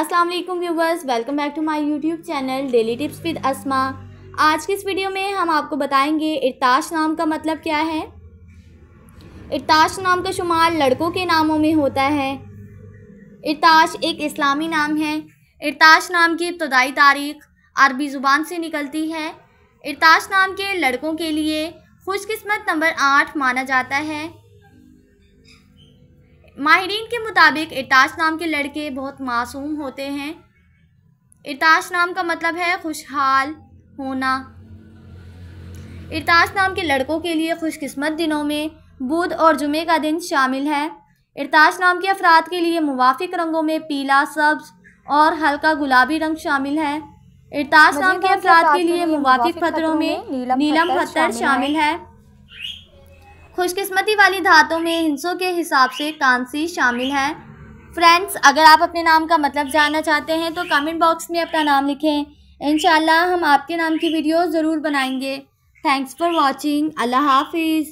अस्सलाम वालेकुम viewers, welcome back to my YouTube channel daily tips with Asma. आज की इस वीडियो में हम आपको बताएंगे इरताश नाम का मतलब क्या है। इरताश नाम का शुमार लड़कों के नामों में होता है। इरताश एक इस्लामी नाम है। इरताश नाम की इब्तदाई तारीख अरबी ज़ुबान से निकलती है। इरताश नाम के लड़कों के लिए खुशकिस्मत नंबर 8 माना जाता है। माहिरीन के मुताबिक इरताश नाम के लड़के बहुत मासूम होते हैं। इरताश नाम का मतलब है खुशहाल होना। इरताश नाम के लड़कों के लिए खुशकिस्मत दिनों में बुध और जुमे का दिन शामिल है। इरताश नाम के अफराद के लिए मुवाफिक रंगों में पीला, सब्ज और हल्का गुलाबी रंग शामिल है। इरताश नाम के अफराद के लिए मुवाफिक पत्थरों में नीलम पत्थर शामिल है। खुशकिस्मती वाली धातों में हिंसों के हिसाब से कांसी शामिल है। फ्रेंड्स, अगर आप अपने नाम का मतलब जानना चाहते हैं तो कमेंट बॉक्स में अपना नाम लिखें। इंशाल्लाह हम आपके नाम की वीडियो ज़रूर बनाएंगे। Thanks for watching. अल्लाह हाफिज़।